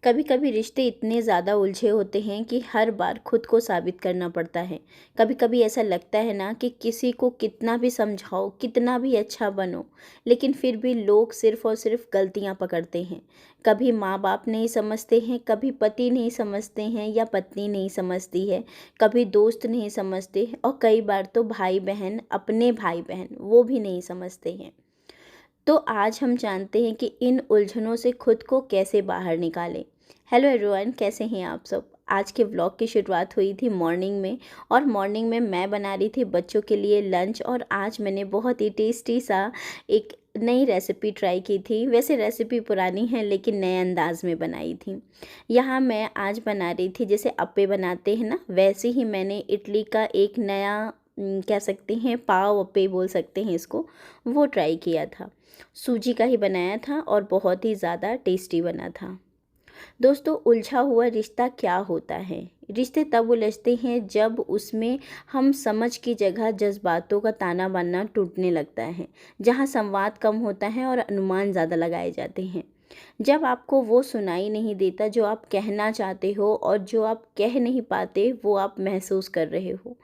कभी कभी रिश्ते इतने ज़्यादा उलझे होते हैं कि हर बार खुद को साबित करना पड़ता है। कभी कभी ऐसा लगता है ना कि किसी को कितना भी समझाओ, कितना भी अच्छा बनो, लेकिन फिर भी लोग सिर्फ और सिर्फ गलतियां पकड़ते हैं। कभी माँ बाप नहीं समझते हैं, कभी पति नहीं समझते हैं या पत्नी नहीं समझती है, कभी दोस्त नहीं समझते और कई बार तो भाई बहन, अपने भाई बहन वो भी नहीं समझते हैं। तो आज हम जानते हैं कि इन उलझनों से खुद को कैसे बाहर निकालें। हेलो एवरीवन, कैसे हैं आप सब। आज के व्लॉग की शुरुआत हुई थी मॉर्निंग में, और मॉर्निंग में मैं बना रही थी बच्चों के लिए लंच, और आज मैंने बहुत ही टेस्टी सा एक नई रेसिपी ट्राई की थी। वैसे रेसिपी पुरानी है लेकिन नए अंदाज में बनाई थी। यहाँ मैं आज बना रही थी, जैसे अप्पे बनाते हैं ना, वैसे ही मैंने इडली का एक नया कह सकते हैं पाव अप्पे बोल सकते हैं इसको, वो ट्राई किया था। सूजी का ही बनाया था और बहुत ही ज़्यादा टेस्टी बना था। दोस्तों, उलझा हुआ रिश्ता क्या होता है? रिश्ते तब उलझते हैं जब उसमें हम समझ की जगह जज्बातों का ताना बाना टूटने लगता है, जहाँ संवाद कम होता है और अनुमान ज़्यादा लगाए जाते हैं। जब आपको वो सुनाई नहीं देता जो आप कहना चाहते हो, और जो आप कह नहीं पाते वो आप महसूस कर रहे हो।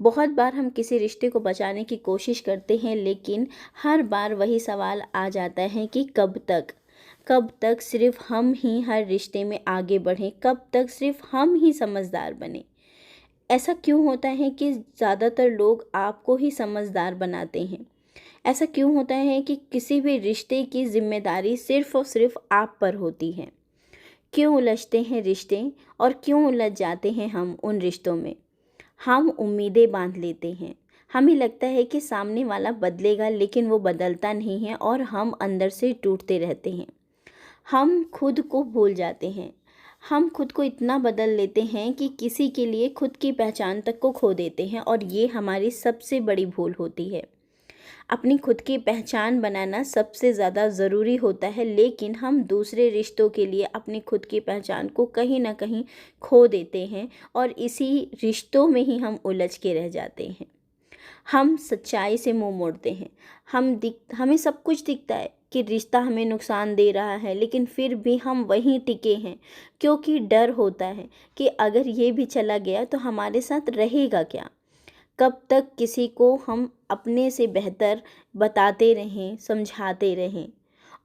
बहुत बार हम किसी रिश्ते को बचाने की कोशिश करते हैं, लेकिन हर बार वही सवाल आ जाता है कि कब तक सिर्फ हम ही हर रिश्ते में आगे बढ़ें, कब तक सिर्फ हम ही समझदार बने। ऐसा क्यों होता है कि ज़्यादातर लोग आपको ही समझदार बनाते हैं? ऐसा क्यों होता है कि किसी भी रिश्ते की जिम्मेदारी सिर्फ और सिर्फ आप पर होती है? क्यों उलझते हैं रिश्ते, और क्यों उलझ जाते हैं हम उन रिश्तों में? हम उम्मीदें बांध लेते हैं। हमें लगता है कि सामने वाला बदलेगा, लेकिन वो बदलता नहीं है और हम अंदर से टूटते रहते हैं। हम खुद को भूल जाते हैं। हम खुद को इतना बदल लेते हैं कि किसी के लिए खुद की पहचान तक को खो देते हैं, और ये हमारी सबसे बड़ी भूल होती है। अपनी खुद की पहचान बनाना सबसे ज़्यादा ज़रूरी होता है, लेकिन हम दूसरे रिश्तों के लिए अपनी खुद की पहचान को कहीं ना कहीं खो देते हैं, और इसी रिश्तों में ही हम उलझ के रह जाते हैं। हम सच्चाई से मुंह मोड़ते हैं। हमें सब कुछ दिखता है कि रिश्ता हमें नुकसान दे रहा है, लेकिन फिर भी हम वहीं टिके हैं, क्योंकि डर होता है कि अगर ये भी चला गया तो हमारे साथ रहेगा क्या। कब तक किसी को हम अपने से बेहतर बताते रहें, समझाते रहें,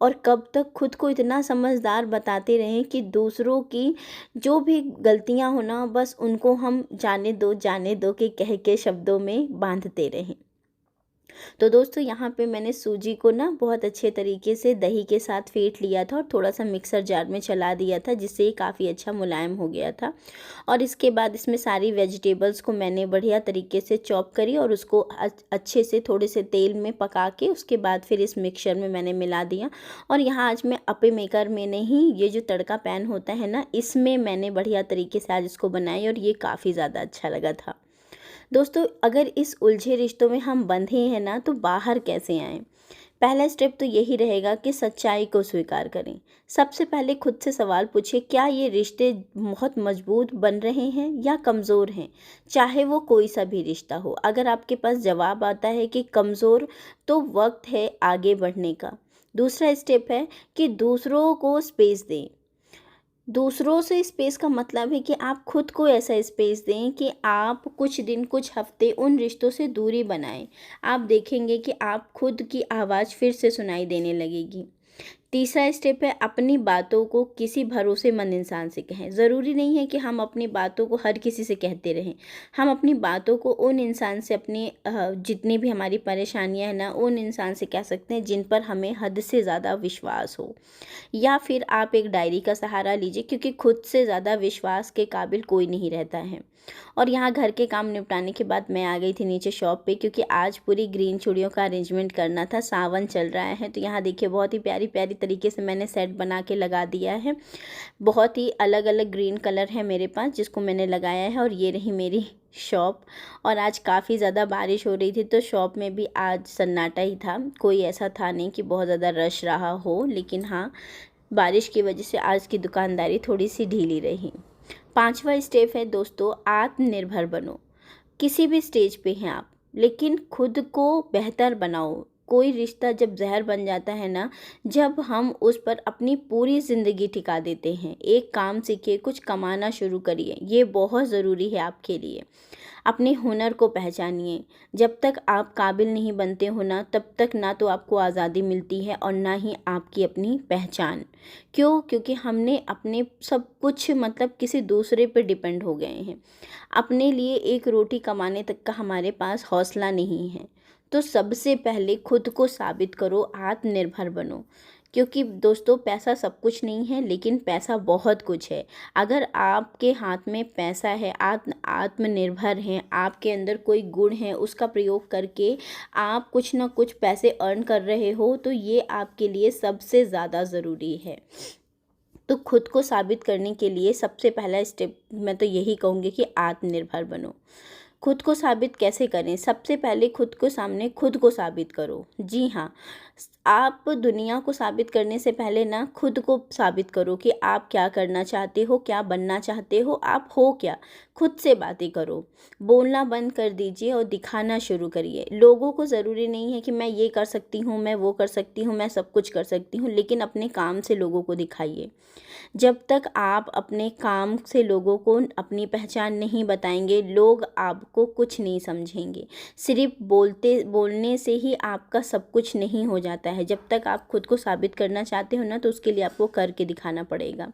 और कब तक खुद को इतना समझदार बताते रहें कि दूसरों की जो भी गलतियां हो ना, बस उनको हम जाने दो के कह के शब्दों में बांधते रहें। तो दोस्तों, यहाँ पे मैंने सूजी को ना बहुत अच्छे तरीके से दही के साथ फेंट लिया था और थोड़ा सा मिक्सर जार में चला दिया था, जिससे ये काफ़ी अच्छा मुलायम हो गया था। और इसके बाद इसमें सारी वेजिटेबल्स को मैंने बढ़िया तरीके से चॉप करी, और उसको अच्छे से थोड़े से तेल में पका के उसके बाद फिर इस मिक्सचर में मैंने मिला दिया। और यहाँ आज मैं अप्पे मेकर में नहीं, ये जो तड़का पैन होता है ना, इसमें मैंने बढ़िया तरीके से आज इसको बनाई, और ये काफ़ी ज़्यादा अच्छा लगा था। दोस्तों, अगर इस उलझे रिश्तों में हम बंधे हैं ना, तो बाहर कैसे आएं? पहला स्टेप तो यही रहेगा कि सच्चाई को स्वीकार करें। सबसे पहले खुद से सवाल पूछिए, क्या ये रिश्ते बहुत मजबूत बन रहे हैं या कमज़ोर हैं? चाहे वो कोई सा भी रिश्ता हो। अगर आपके पास जवाब आता है कि कमज़ोर, तो वक्त है आगे बढ़ने का। दूसरा स्टेप है कि दूसरों को स्पेस दें। दूसरों से स्पेस का मतलब है कि आप खुद को ऐसा स्पेस दें कि आप कुछ दिन, कुछ हफ्ते उन रिश्तों से दूरी बनाएं। आप देखेंगे कि आप खुद की आवाज़ फिर से सुनाई देने लगेगी। तीसरा स्टेप है, अपनी बातों को किसी भरोसेमंद इंसान से कहें। ज़रूरी नहीं है कि हम अपनी बातों को हर किसी से कहते रहें। हम अपनी बातों को उन इंसान से, अपनी जितनी भी हमारी परेशानियां हैं ना, उन इंसान से कह सकते हैं जिन पर हमें हद से ज़्यादा विश्वास हो। या फिर आप एक डायरी का सहारा लीजिए, क्योंकि खुद से ज़्यादा विश्वास के काबिल कोई नहीं रहता है। और यहाँ घर के काम निपटाने के बाद मैं आ गई थी नीचे शॉप पे, क्योंकि आज पूरी ग्रीन चूड़ियों का अरेंजमेंट करना था। सावन चल रहा है, तो यहाँ देखिए बहुत ही प्यारी प्यारी तरीके से मैंने सेट बना के लगा दिया है। बहुत ही अलग अलग ग्रीन कलर है मेरे पास, जिसको मैंने लगाया है। और ये रही मेरी शॉप। और आज काफ़ी ज़्यादा बारिश हो रही थी, तो शॉप में भी आज सन्नाटा ही था। कोई ऐसा था नहीं कि बहुत ज़्यादा रश रहा हो, लेकिन हाँ, बारिश की वजह से आज की दुकानदारी थोड़ी सी ढीली रही। पांचवा स्टेप है दोस्तों, आत्मनिर्भर बनो। किसी भी स्टेज पे हैं आप, लेकिन खुद को बेहतर बनाओ, कोई रिश्ता जब ज़हर बन जाता है ना, जब हम उस पर अपनी पूरी ज़िंदगी टिका देते हैं। एक काम सीखिए, कुछ कमाना शुरू करिए, ये बहुत ज़रूरी है आपके लिए। अपने हुनर को पहचानिए। जब तक आप काबिल नहीं बनते हो ना, तब तक ना तो आपको आज़ादी मिलती है और ना ही आपकी अपनी पहचान। क्यों? क्योंकि हमने अपने सब कुछ मतलब किसी दूसरे पे डिपेंड हो गए हैं। अपने लिए एक रोटी कमाने तक का हमारे पास हौसला नहीं है। तो सबसे पहले खुद को साबित करो, आत्मनिर्भर बनो। क्योंकि दोस्तों, पैसा सब कुछ नहीं है, लेकिन पैसा बहुत कुछ है। अगर आपके हाथ में पैसा है, आत्मनिर्भर हैं, आपके अंदर कोई गुण है, उसका प्रयोग करके आप कुछ ना कुछ पैसे अर्न कर रहे हो, तो ये आपके लिए सबसे ज़्यादा ज़रूरी है। तो खुद को साबित करने के लिए सबसे पहला स्टेप मैं तो यही कहूँगी कि आत्मनिर्भर बनो। खुद को साबित कैसे करें? सबसे पहले खुद को सामने खुद को साबित करो। जी हाँ, आप दुनिया को साबित करने से पहले ना खुद को साबित करो कि आप क्या करना चाहते हो, क्या बनना चाहते हो, आप हो क्या। खुद से बातें करो, बोलना बंद कर दीजिए और दिखाना शुरू करिए। लोगों को ज़रूरी नहीं है कि मैं ये कर सकती हूँ, मैं वो कर सकती हूँ, मैं सब कुछ कर सकती हूँ, लेकिन अपने काम से लोगों को दिखाइए। जब तक आप अपने काम से लोगों को अपनी पहचान नहीं बताएंगे, लोग आपको कुछ नहीं समझेंगे। सिर्फ बोलने से ही आपका सब कुछ नहीं हो जाता है। जब तक आप खुद को साबित करना चाहते हो ना, तो उसके लिए आपको करके दिखाना पड़ेगा।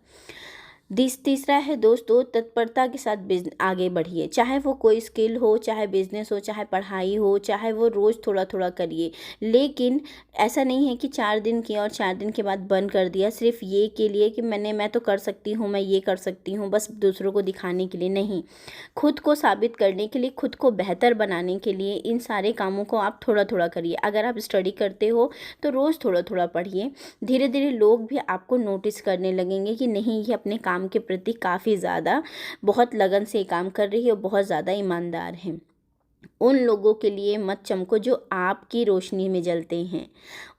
तीसरा है दोस्तों, तत्परता के साथ आगे बढ़िए। चाहे वो कोई स्किल हो, चाहे बिजनेस हो, चाहे पढ़ाई हो, चाहे वो रोज़ थोड़ा थोड़ा करिए। लेकिन ऐसा नहीं है कि 4 दिन किया और 4 दिन के बाद बंद कर दिया, सिर्फ ये के लिए कि मैं तो कर सकती हूँ, मैं ये कर सकती हूँ, बस दूसरों को दिखाने के लिए नहीं। खुद को साबित करने के लिए, खुद को बेहतर बनाने के लिए इन सारे कामों को आप थोड़ा थोड़ा करिए। अगर आप स्टडी करते हो तो रोज़ थोड़ा थोड़ा पढ़िए। धीरे धीरे लोग भी आपको नोटिस करने लगेंगे कि नहीं, ये अपने काम के प्रति काफ़ी ज़्यादा बहुत लगन से काम कर रही है और बहुत ज़्यादा ईमानदार है। उन लोगों के लिए मत चमको जो आपकी रोशनी में जलते हैं।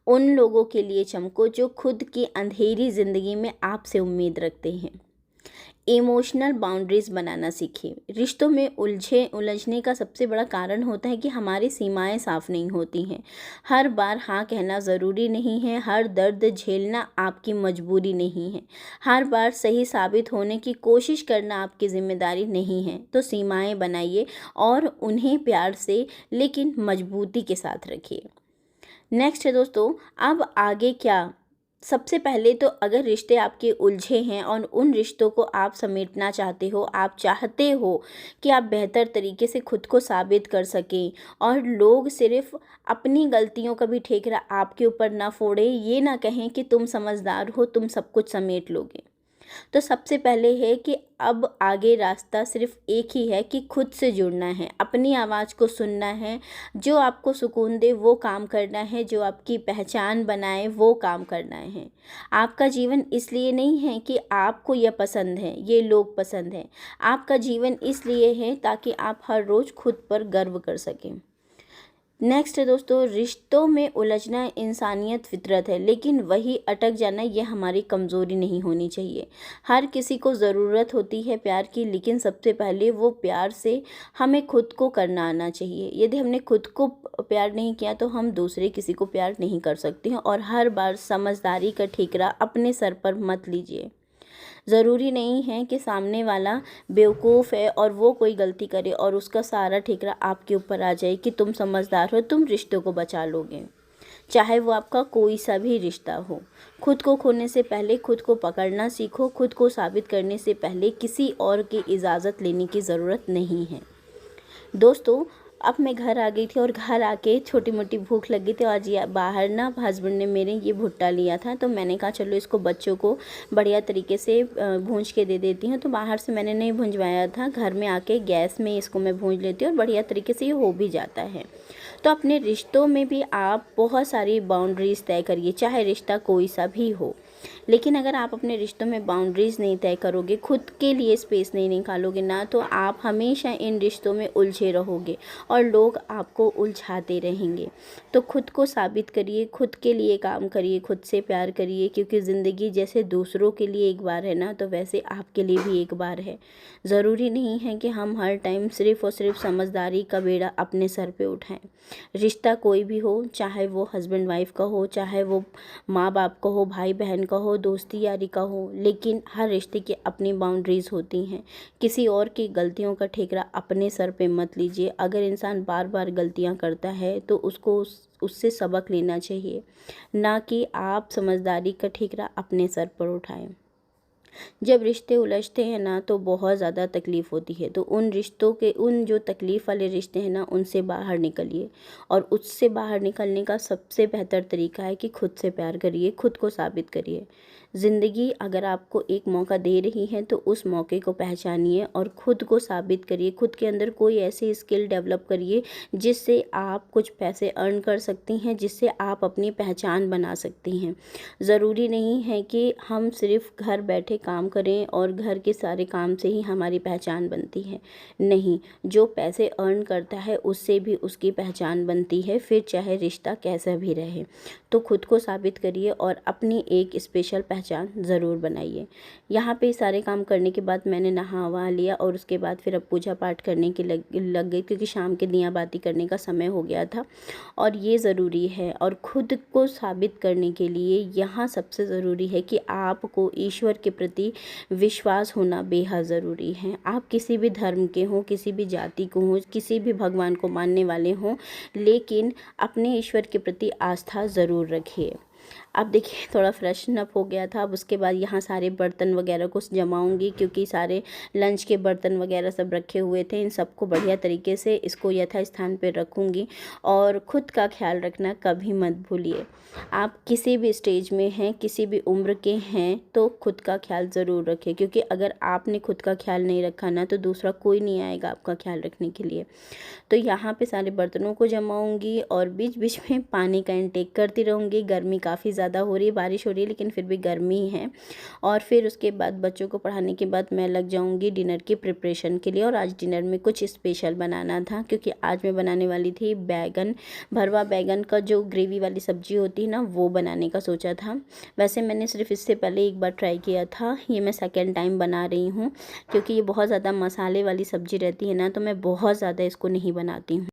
उन लोगों के लिए चमको जो खुद की अंधेरी ज़िंदगी में आपसे उम्मीद रखते हैं। इमोशनल बाउंड्रीज़ बनाना सीखें। रिश्तों में उलझने का सबसे बड़ा कारण होता है कि हमारी सीमाएं साफ़ नहीं होती हैं। हर बार हाँ कहना ज़रूरी नहीं है, हर दर्द झेलना आपकी मजबूरी नहीं है, हर बार सही साबित होने की कोशिश करना आपकी ज़िम्मेदारी नहीं है। तो सीमाएं बनाइए और उन्हें प्यार से लेकिन मजबूती के साथ रखिए। नेक्स्ट है दोस्तों, अब आगे क्या? सबसे पहले तो अगर रिश्ते आपके उलझे हैं और उन रिश्तों को आप समेटना चाहते हो, आप चाहते हो कि आप बेहतर तरीके से खुद को साबित कर सकें और लोग सिर्फ अपनी गलतियों का भी ठेकरा आपके ऊपर ना फोड़े, ये ना कहें कि तुम समझदार हो, तुम सब कुछ समेट लोगे। तो सबसे पहले है कि अब आगे रास्ता सिर्फ एक ही है कि खुद से जुड़ना है, अपनी आवाज़ को सुनना है, जो आपको सुकून दे वो काम करना है, जो आपकी पहचान बनाए वो काम करना है। आपका जीवन इसलिए नहीं है कि आपको यह पसंद है, ये लोग पसंद हैं। आपका जीवन इसलिए है ताकि आप हर रोज़ खुद पर गर्व कर सकें। नेक्स्ट है दोस्तों, रिश्तों में उलझना इंसानियत फितरत है, लेकिन वही अटक जाना ये हमारी कमज़ोरी नहीं होनी चाहिए। हर किसी को ज़रूरत होती है प्यार की, लेकिन सबसे पहले वो प्यार से हमें खुद को करना आना चाहिए। यदि हमने खुद को प्यार नहीं किया तो हम दूसरे किसी को प्यार नहीं कर सकते हैं। और हर बार समझदारी का ठिकरा अपने सर पर मत लीजिए। ज़रूरी नहीं है कि सामने वाला बेवकूफ़ है और वो कोई गलती करे और उसका सारा ठिकरा आपके ऊपर आ जाए कि तुम समझदार हो, तुम रिश्तों को बचा लोगे, चाहे वो आपका कोई सा भी रिश्ता हो। खुद को खोने से पहले खुद को पकड़ना सीखो। खुद को साबित करने से पहले किसी और की इजाज़त लेने की ज़रूरत नहीं है। दोस्तों, अब मैं घर आ गई थी और घर आके छोटी मोटी भूख लगी थी। आज बाहर ना हस्बैंड ने मेरे ये भुट्टा लिया था, तो मैंने कहा चलो इसको बच्चों को बढ़िया तरीके से भूंज के दे देती हूँ। तो बाहर से मैंने नहीं भुंजवाया था, घर में आके गैस में इसको मैं भूंज लेती हूँ और बढ़िया तरीके से ये हो भी जाता है। तो अपने रिश्तों में भी आप बहुत सारी बाउंड्रीज़ तय करिए, चाहे रिश्ता कोई सा भी हो। लेकिन अगर आप अपने रिश्तों में बाउंड्रीज़ नहीं तय करोगे, खुद के लिए स्पेस नहीं निकालोगे ना, तो आप हमेशा इन रिश्तों में उलझे रहोगे और लोग आपको उलझाते रहेंगे। तो खुद को साबित करिए, खुद के लिए काम करिए, खुद से प्यार करिए, क्योंकि ज़िंदगी जैसे दूसरों के लिए एक बार है ना, तो वैसे आपके लिए भी एक बार है। ज़रूरी नहीं है कि हम हर टाइम सिर्फ़ और सिर्फ समझदारी का बेड़ा अपने सर पे उठाएं। रिश्ता कोई भी हो, चाहे वो हस्बैंड वाइफ का हो, चाहे वो माँ बाप का हो, भाई बहन का हो, दोस्ती यारी का हो, लेकिन हर रिश्ते की अपनी बाउंड्रीज़ होती हैं। किसी और की गलतियों का ठेकरा अपने सर पे मत लीजिए। अगर इंसान बार बार गलतियाँ करता है तो उसको उससे सबक लेना चाहिए, ना कि आप समझदारी का ठेकरा अपने सर पर उठाएं। जब रिश्ते उलझते हैं ना, तो बहुत ज़्यादा तकलीफ़ होती है। तो उन रिश्तों के, उन जो तकलीफ़ वाले रिश्ते हैं ना, उनसे बाहर निकलिए। और उससे बाहर निकलने का सबसे बेहतर तरीका है कि खुद से प्यार करिए, खुद को साबित करिए। ज़िंदगी अगर आपको एक मौका दे रही है तो उस मौके को पहचानिए और खुद को साबित करिए। खुद के अंदर कोई ऐसी स्किल डेवलप करिए जिससे आप कुछ पैसे अर्न कर सकती हैं, जिससे आप अपनी पहचान बना सकती हैं। ज़रूरी नहीं है कि हम सिर्फ घर बैठे काम करें और घर के सारे काम से ही हमारी पहचान बनती है। नहीं, जो पैसे अर्न करता है उससे भी उसकी पहचान बनती है, फिर चाहे रिश्ता कैसा भी रहे। तो खुद को साबित करिए और अपनी एक स्पेशल पहचान ज़रूर बनाइए। यहाँ पे सारे काम करने के बाद मैंने नहा वहा लिया और उसके बाद फिर अब पूजा पाठ करने की लग गई, क्योंकि शाम के दिया बाती करने का समय हो गया था और ये ज़रूरी है। और खुद को साबित करने के लिए यहाँ सबसे ज़रूरी है कि आपको ईश्वर के प्रति विश्वास होना बेहद ज़रूरी है। आप किसी भी धर्म के हों, किसी भी जाति को हों, किसी भी भगवान को मानने वाले हों, लेकिन अपने ईश्वर के प्रति आस्था ज़रूर रखिए। अब देखिए थोड़ा फ्रेशन अप हो गया था। अब उसके बाद यहाँ सारे बर्तन वगैरह को जमाऊंगी, क्योंकि सारे लंच के बर्तन वगैरह सब रखे हुए थे। इन सबको बढ़िया तरीके से इसको यथास्थान पे रखूंगी। और ख़ुद का ख्याल रखना कभी मत भूलिए। आप किसी भी स्टेज में हैं, किसी भी उम्र के हैं, तो खुद का ख्याल ज़रूर रखें, क्योंकि अगर आपने खुद का ख्याल नहीं रखा ना, तो दूसरा कोई नहीं आएगा आपका ख्याल रखने के लिए। तो यहाँ पे सारे बर्तनों को जमाऊंगी और बीच बीच में पानी का इंटेक करती रहूँगी। गर्मी काफ़ी ज़्यादा हो रही है, बारिश हो रही है, लेकिन फिर भी गर्मी है। और फिर उसके बाद बच्चों को पढ़ाने के बाद मैं लग जाऊँगी डिनर की प्रिपरेशन के लिए। और आज डिनर में कुछ स्पेशल बनाना था, क्योंकि आज मैं बनाने वाली थी बैगन, भरवा बैगन का जो ग्रेवी वाली सब्ज़ी होती है ना, वो बनाने का सोचा था। वैसे मैंने सिर्फ इससे पहले एक बार ट्राई किया था, ये मैं सेकेंड टाइम बना रही हूँ, क्योंकि ये बहुत ज़्यादा मसाले वाली सब्ज़ी रहती है ना, तो मैं बहुत ज़्यादा इसको नहीं बनाती हूँ।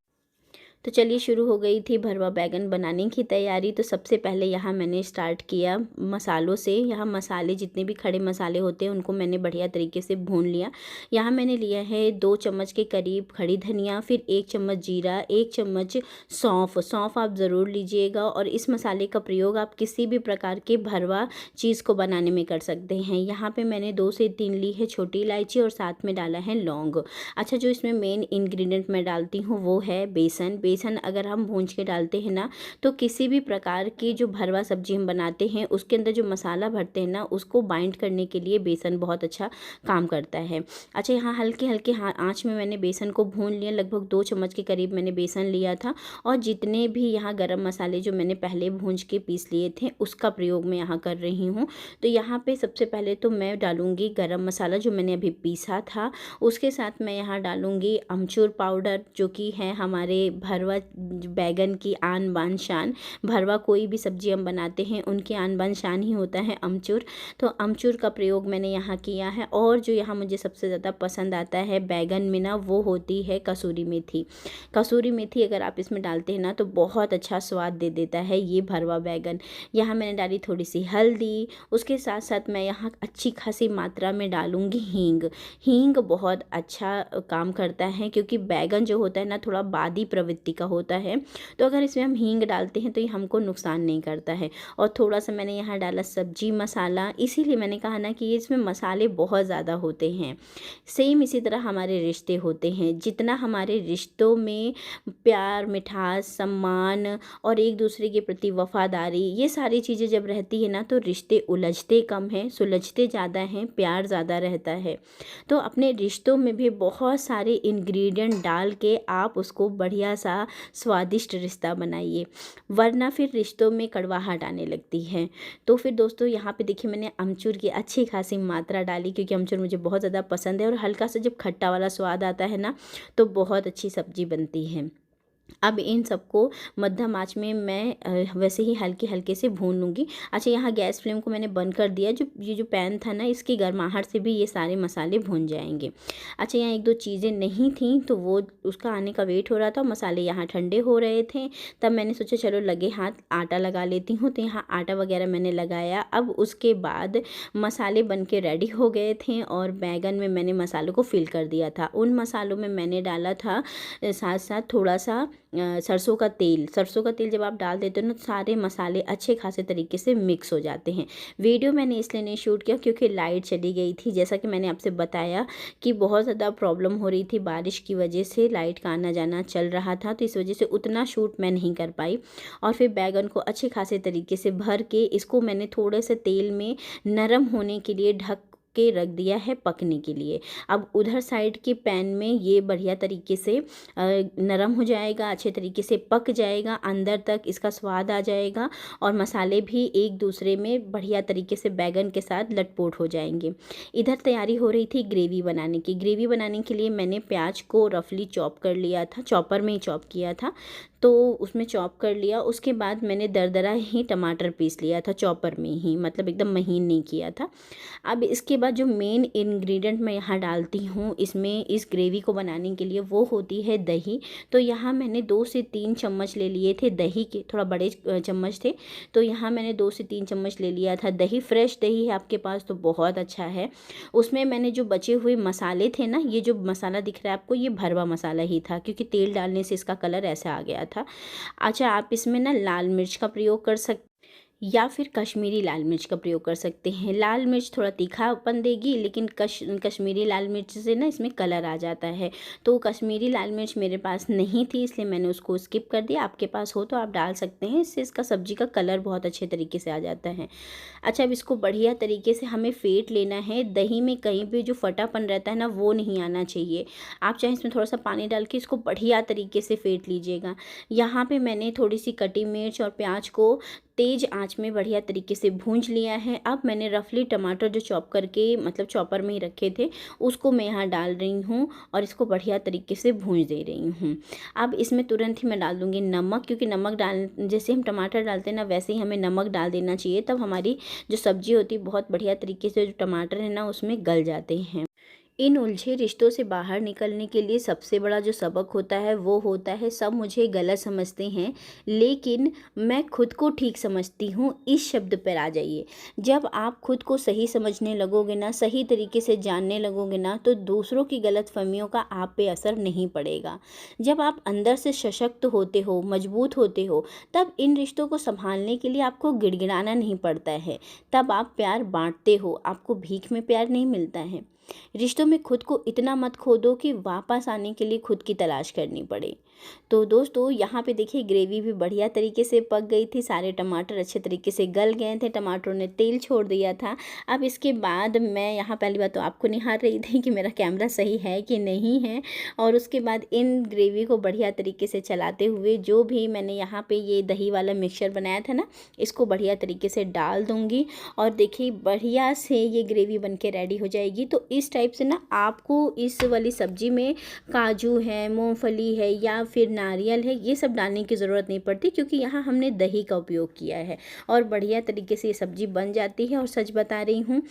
तो चलिए शुरू हो गई थी भरवा बैगन बनाने की तैयारी। तो सबसे पहले यहाँ मैंने स्टार्ट किया मसालों से। यहाँ मसाले जितने भी खड़े मसाले होते हैं उनको मैंने बढ़िया तरीके से भून लिया। यहाँ मैंने लिया है 2 चम्मच के करीब खड़ी धनिया, फिर 1 चम्मच जीरा, 1 चम्मच सौंफ आप ज़रूर लीजिएगा। और इस मसाले का प्रयोग आप किसी भी प्रकार के भरवा चीज़ को बनाने में कर सकते हैं। यहाँ पर मैंने 2 से 3 ली है छोटी इलायची और साथ में डाला है लौंग। अच्छा, जो इसमें मेन इंग्रेडिएंट मैं डालती हूँ वो है बेसन। बेसन अगर हम भूंज के डालते हैं ना, तो किसी भी प्रकार की जो भरवा सब्जी हम बनाते हैं उसके अंदर जो मसाला भरते हैं ना, उसको बाइंड करने के लिए बेसन बहुत अच्छा काम करता है। अच्छा, यहाँ हल्के हल्के आँच में मैंने बेसन को भून लिया। लगभग 2 चम्मच के करीब मैंने बेसन लिया था। और जितने भी यहाँ गरम मसाले जो मैंने पहले भूंज के पीस लिए थे, उसका प्रयोग मैं यहाँ कर रही हूँ। तो यहाँ पे सबसे पहले तो मैं डालूँगी गरम मसाला जो मैंने अभी पीसा था। उसके साथ मैं यहाँ डालूँगी अमचूर पाउडर, जो कि है हमारे भरवा बैगन की आन बान शान। भरवा कोई भी सब्जी हम बनाते हैं उनकी आन बान शान ही होता है अमचूर। तो अमचूर का प्रयोग मैंने यहाँ किया है। और जो यहाँ मुझे सबसे ज़्यादा पसंद आता है बैगन में ना, वो होती है कसूरी मेथी। कसूरी मेथी अगर आप इसमें डालते हैं ना, तो बहुत अच्छा स्वाद दे देता है ये भरवा बैगन। यहाँ मैंने डाली थोड़ी सी हल्दी। उसके साथ साथ मैं यहाँ अच्छी खासी मात्रा में डालूँगी हींग। हींग बहुत अच्छा काम करता है, क्योंकि बैगन जो होता है ना, थोड़ा बादी प्रवृत्ति का होता है। तो अगर इसमें हम हींग डालते हैं तो ये हमको नुकसान नहीं करता है। और थोड़ा सा मैंने यहाँ डाला सब्जी मसाला, इसीलिए मैंने कहा ना कि इसमें मसाले बहुत ज़्यादा होते हैं। सेम इसी तरह हमारे रिश्ते होते हैं। जितना हमारे रिश्तों में प्यार, मिठास, सम्मान और एक दूसरे के प्रति वफादारी, ये सारी चीज़ें जब रहती है ना, तो रिश्ते उलझते कम हैं, सुलझते ज़्यादा हैं, प्यार ज़्यादा रहता है। तो अपने रिश्तों में भी बहुत सारे इंग्रेडिएंट डाल के आप उसको बढ़िया सा अच्छा स्वादिष्ट रिश्ता बनाइए, वरना फिर रिश्तों में कड़वाहट आने लगती है। तो फिर दोस्तों यहाँ पे देखिए मैंने अमचूर की अच्छी खासी मात्रा डाली, क्योंकि अमचूर मुझे बहुत ज़्यादा पसंद है और हल्का सा जब खट्टा वाला स्वाद आता है ना तो बहुत अच्छी सब्जी बनती है। अब इन सबको मध्यम आँच में मैं वैसे ही हल्के हल्के से भून लूँगी। अच्छा, यहाँ गैस फ्लेम को मैंने बंद कर दिया। जो पैन था ना, इसकी गर्माहट से भी ये सारे मसाले भून जाएंगे। अच्छा, यहाँ एक दो चीज़ें नहीं थी तो वो उसका आने का वेट हो रहा था, मसाले यहाँ ठंडे हो रहे थे। तब मैंने सोचा चलो लगे हाथ आटा लगा लेती हूँ, तो यहाँ आटा वगैरह मैंने लगाया। अब उसके बाद मसाले बन के रेडी हो गए थे और बैगन में मैंने मसालों को फिल कर दिया था। उन मसालों में मैंने डाला था साथ साथ थोड़ा सा सरसों का तेल। सरसों का तेल जब आप डाल देते हो ना, सारे मसाले अच्छे खासे तरीके से मिक्स हो जाते हैं। वीडियो मैंने इसलिए नहीं शूट किया क्योंकि लाइट चली गई थी। जैसा कि मैंने आपसे बताया कि बहुत ज़्यादा प्रॉब्लम हो रही थी, बारिश की वजह से लाइट का आना जाना चल रहा था, तो इस वजह से उतना शूट मैं नहीं कर पाई। और फिर बैगन को अच्छे खासे तरीके से भर के इसको मैंने थोड़े से तेल में नरम होने के लिए ढक के रख दिया है पकने के लिए। अब उधर साइड के पैन में ये बढ़िया तरीके से नरम हो जाएगा, अच्छे तरीके से पक जाएगा, अंदर तक इसका स्वाद आ जाएगा और मसाले भी एक दूसरे में बढ़िया तरीके से बैगन के साथ लटपोट हो जाएंगे। इधर तैयारी हो रही थी ग्रेवी बनाने की। ग्रेवी बनाने के लिए मैंने प्याज को रफली चॉप कर लिया था, चॉपर में ही चॉप किया था, तो उसमें चॉप कर लिया। उसके बाद मैंने दरदरा ही टमाटर पीस लिया था चॉपर में ही, मतलब एकदम महीन नहीं किया था। अब इसके बाद जो मेन इंग्रेडिएंट मैं यहाँ डालती हूँ इसमें, इस ग्रेवी को बनाने के लिए, वो होती है दही। तो यहाँ मैंने 2 से 3 चम्मच ले लिए थे दही के, थोड़ा बड़े चम्मच थे, तो यहाँ मैंने 2 से 3 चम्मच ले लिया था दही। फ्रेश दही है आपके पास तो बहुत अच्छा है। उसमें मैंने जो बचे हुए मसाले थे ना, ये जो मसाला दिख रहा है आपको, ये भरवा मसाला ही था, क्योंकि तेल डालने से इसका कलर ऐसा आ गया था। अच्छा, आप इसमें ना लाल मिर्च का प्रयोग कर सकते या फिर कश्मीरी लाल मिर्च का प्रयोग कर सकते हैं। लाल मिर्च थोड़ा तीखापन देगी, लेकिन कश्मीरी लाल मिर्च से ना इसमें कलर आ जाता है। तो कश्मीरी लाल मिर्च मेरे पास नहीं थी, इसलिए मैंने उसको स्किप कर दिया। आपके पास हो तो आप डाल सकते हैं, इससे इसका सब्जी का कलर बहुत अच्छे तरीके से आ जाता है। अच्छा, अब इसको बढ़िया तरीके से हमें फेंट लेना है। दही में कहीं भी जो फटापन रहता है ना, वो नहीं आना चाहिए। आप चाहे इसमें थोड़ा सा पानी डाल के इसको बढ़िया तरीके से फेंट लीजिएगा। यहाँ पे मैंने थोड़ी सी कटी मिर्च और प्याज को तेज़ आंच में बढ़िया तरीके से भूंज लिया है। अब मैंने रफली टमाटर जो चॉप करके, मतलब चॉपर में ही रखे थे, उसको मैं यहाँ डाल रही हूँ और इसको बढ़िया तरीके से भूंज दे रही हूँ। अब इसमें तुरंत ही मैं डाल दूँगी नमक, क्योंकि नमक डाल, जैसे हम टमाटर डालते हैं ना, वैसे ही हमें नमक डाल देना चाहिए। तब हमारी जो सब्ज़ी होती है बहुत बढ़िया तरीके से, जो टमाटर है ना उसमें गल जाते हैं। इन उलझे रिश्तों से बाहर निकलने के लिए सबसे बड़ा जो सबक होता है वो होता है, सब मुझे गलत समझते हैं लेकिन मैं खुद को ठीक समझती हूँ, इस शब्द पर आ जाइए। जब आप खुद को सही समझने लगोगे ना, सही तरीके से जानने लगोगे ना, तो दूसरों की गलतफहमियों का आप पे असर नहीं पड़ेगा। जब आप अंदर से सशक्त होते हो, मजबूत होते हो, तब इन रिश्तों को संभालने के लिए आपको गिड़गिड़ाना नहीं पड़ता है। तब आप प्यार बांटते हो, आपको भीख में प्यार नहीं मिलता है। रिश्तों में खुद को इतना मत खो दो कि वापस आने के लिए खुद की तलाश करनी पड़े। तो दोस्तों यहाँ पे देखिए ग्रेवी भी बढ़िया तरीके से पक गई थी, सारे टमाटर अच्छे तरीके से गल गए थे, टमाटरों ने तेल छोड़ दिया था। अब इसके बाद मैं यहाँ पहली बात तो आपको निहार रही थी कि मेरा कैमरा सही है कि नहीं है, और उसके बाद इन ग्रेवी को बढ़िया तरीके से चलाते हुए जो भी मैंने यहाँ पे ये दही वाला मिक्सचर बनाया था ना, इसको बढ़िया तरीके से डाल दूँगी और देखिए बढ़िया से ये ग्रेवी बन के रेडी हो जाएगी। तो इस टाइप से ना आपको इस वाली सब्जी में काजू है, मूंगफली है या फिर नारियल है, ये सब डालने की ज़रूरत नहीं पड़ती, क्योंकि यहाँ हमने दही का उपयोग किया है और बढ़िया तरीके से ये सब्ज़ी बन जाती है। और सच बता रही हूँ,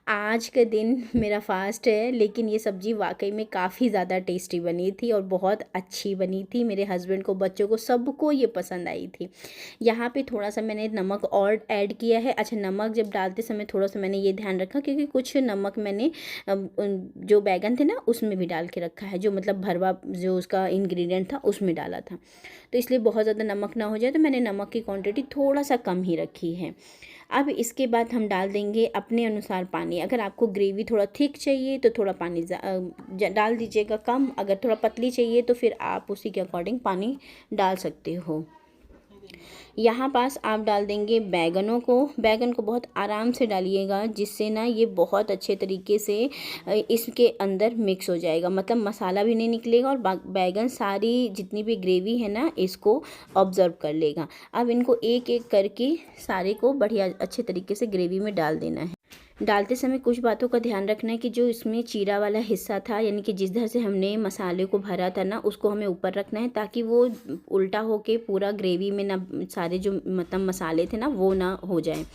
आज के दिन मेरा फास्ट है, लेकिन ये सब्ज़ी वाकई में काफ़ी ज़्यादा टेस्टी बनी थी और बहुत अच्छी बनी थी। मेरे हस्बैंड को, बच्चों को, सबको ये पसंद आई थी। यहाँ पे थोड़ा सा मैंने नमक और ऐड किया है। अच्छा, नमक जब डालते समय थोड़ा सा मैंने ये ध्यान रखा, क्योंकि कुछ नमक मैंने जो बैगन थे ना उसमें भी डाल के रखा है, जो मतलब भरवा जो उसका इंग्रेडिएंट था उसमें डाला था, तो इसलिए बहुत ज़्यादा नमक ना हो जाए, तो मैंने नमक की क्वांटिटी थोड़ा सा कम ही रखी है। अब इसके बाद हम डाल देंगे अपने अनुसार पानी। अगर आपको ग्रेवी थोड़ा थिक चाहिए तो थोड़ा पानी डाल दीजिएगा कम, अगर थोड़ा पतली चाहिए तो फिर आप उसी के अकॉर्डिंग पानी डाल सकते हो। यहाँ पास आप डाल देंगे बैगनों को। बैगन को बहुत आराम से डालिएगा, जिससे ना ये बहुत अच्छे तरीके से इसके अंदर मिक्स हो जाएगा, मतलब मसाला भी नहीं निकलेगा और बैगन सारी जितनी भी ग्रेवी है ना इसको ऑब्ज़र्व कर लेगा। अब इनको एक एक करके सारे को बढ़िया अच्छे तरीके से ग्रेवी में डाल देना है। डालते समय कुछ बातों का ध्यान रखना है कि जो इसमें चीरा वाला हिस्सा था, यानी कि जिस तरह से हमने मसाले को भरा था ना, उसको हमें ऊपर रखना है, ताकि वो उल्टा होके पूरा ग्रेवी में ना सारे जो मतलब मसाले थे ना वो ना हो जाए।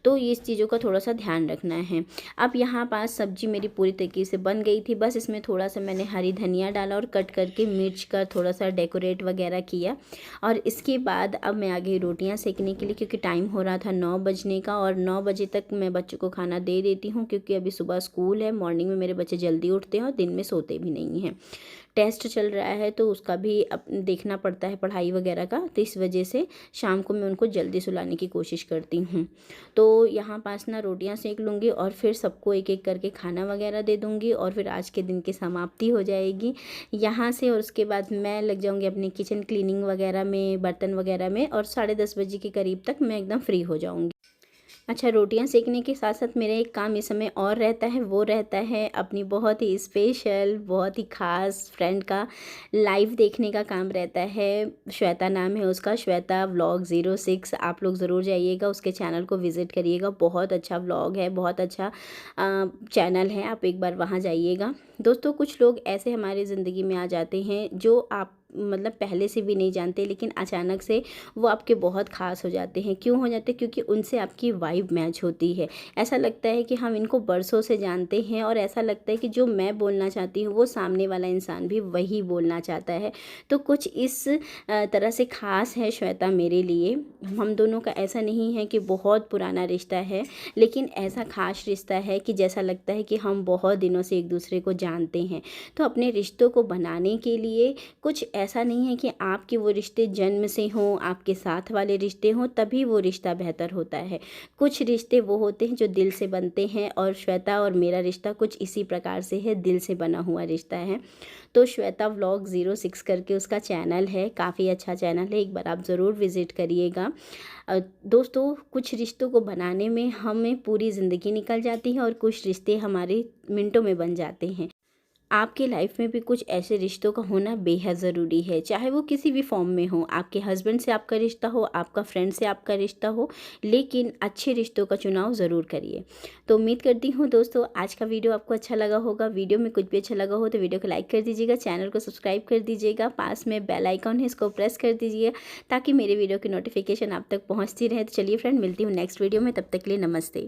तो ये इस चीज़ों का थोड़ा सा ध्यान रखना है। अब यहाँ पास सब्जी मेरी पूरी तरीके से बन गई थी, बस इसमें थोड़ा सा मैंने हरी धनिया डाला और कट करके मिर्च का थोड़ा सा डेकोरेट वगैरह किया। और इसके बाद अब मैं आ गई रोटियाँ सेकने के लिए, क्योंकि टाइम हो रहा था 9 बजने का, और 9 बजे तक मैं बच्चों को खाना दे देती हूँ, क्योंकि अभी सुबह स्कूल है। मॉर्निंग में मेरे बच्चे जल्दी उठते हैं और दिन में सोते भी नहीं हैं। टेस्ट चल रहा है तो उसका भी अब देखना पड़ता है, पढ़ाई वगैरह का, तो इस वजह से शाम को मैं उनको जल्दी सुलाने की कोशिश करती हूँ। तो यहाँ पास ना रोटियाँ सेक लूँगी और फिर सबको एक एक करके खाना वगैरह दे दूँगी, और फिर आज के दिन की समाप्ति हो जाएगी यहाँ से। और उसके बाद मैं लग जाऊँगी अपने किचन क्लीनिंग वगैरह में, बर्तन वगैरह में, और 10:30 बजे के करीब तक मैं एकदम फ्री हो जाऊँगी। अच्छा, रोटियां सेकने के साथ साथ मेरा एक काम इस समय और रहता है, वो रहता है अपनी बहुत ही स्पेशल, बहुत ही ख़ास फ्रेंड का लाइव देखने का काम रहता है। श्वेता नाम है उसका, श्वेता व्लॉग 06। आप लोग ज़रूर जाइएगा, उसके चैनल को विज़िट करिएगा। बहुत अच्छा व्लॉग है, बहुत अच्छा चैनल है, आप एक बार वहाँ जाइएगा। दोस्तों, कुछ लोग ऐसे हमारी ज़िंदगी में आ जाते हैं जो आप मतलब पहले से भी नहीं जानते, लेकिन अचानक से वो आपके बहुत ख़ास हो जाते हैं। क्यों हो जाते हैं? क्योंकि उनसे आपकी वाइब मैच होती है। ऐसा लगता है कि हम इनको बरसों से जानते हैं, और ऐसा लगता है कि जो मैं बोलना चाहती हूँ वो सामने वाला इंसान भी वही बोलना चाहता है। तो कुछ इस तरह से ख़ास है श्वेता मेरे लिए। हम दोनों का ऐसा नहीं है कि बहुत पुराना रिश्ता है, लेकिन ऐसा ख़ास रिश्ता है कि जैसा लगता है कि हम बहुत दिनों से एक दूसरे को जानते हैं। तो अपने रिश्तों को बनाने के लिए कुछ ऐसा नहीं है कि आपके वो रिश्ते जन्म से हों, आपके साथ वाले रिश्ते हों, तभी वो रिश्ता बेहतर होता है। कुछ रिश्ते वो होते हैं जो दिल से बनते हैं, और श्वेता और मेरा रिश्ता कुछ इसी प्रकार से है, दिल से बना हुआ रिश्ता है। तो श्वेता व्लॉग 06 करके उसका चैनल है, काफ़ी अच्छा चैनल है, एक बार आप ज़रूर विज़िट करिएगा। दोस्तों, कुछ रिश्तों को बनाने में हमें पूरी ज़िंदगी निकल जाती है, और कुछ रिश्ते हमारे मिनटों में बन जाते हैं। आपके लाइफ में भी कुछ ऐसे रिश्तों का होना बेहद ज़रूरी है, चाहे वो किसी भी फॉर्म में हो। आपके हस्बैंड से आपका रिश्ता हो, आपका फ्रेंड से आपका रिश्ता हो, लेकिन अच्छे रिश्तों का चुनाव ज़रूर करिए। तो उम्मीद करती हूँ दोस्तों आज का वीडियो आपको अच्छा लगा होगा। वीडियो में कुछ भी अच्छा लगा हो तो वीडियो को लाइक कर दीजिएगा, चैनल को सब्सक्राइब कर दीजिएगा, पास में बेल आइकॉन है इसको प्रेस कर दीजिएगा, ताकि मेरे वीडियो की नोटिफिकेशन आप तक पहुँचती रहे। तो चलिए फ्रेंड, मिलती हूँ नेक्स्ट वीडियो में, तब तक के लिए नमस्ते।